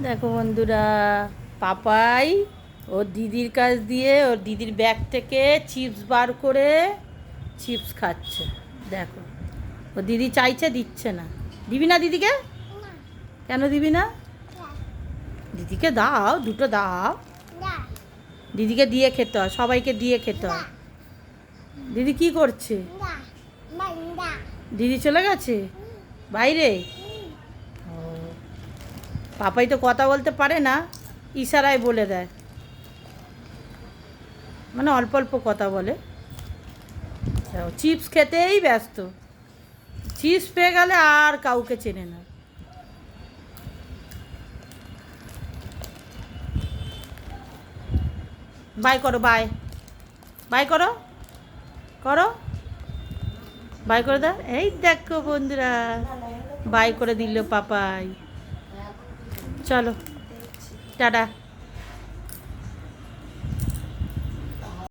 দেখো বন্ধুরা, পাপাই ওর দিদির কাছ দিয়ে ওর দিদির ব্যাগ থেকে চিপস বার করে চিপস খাচ্ছে। দেখো, ও দিদি চাইছে, দিচ্ছে না। দিবি না দিদিকে? কেন দিবি না? দিদিকে দাও, দুটো দাও। দিদিকে দিয়ে খেতে হয়, সবাইকে দিয়ে খেতে হয়। দিদি কি করছে? দিদি চলে গেছে বাইরে। ও, পাপাই তো কথা বলতে পারে না, ইশারায় বলে দেয়, মানে অল্প অল্প কথা বলে। চিপস খেতেই ব্যস্ত, চিপস পেয়ে গেলে আর কাউকে চেনে না। বাই করো, বাই বাই করো, করো বাই করে দাও। এই দেখো বন্ধুরা, বাই করে দিল পাপাই। চলো, টাটা।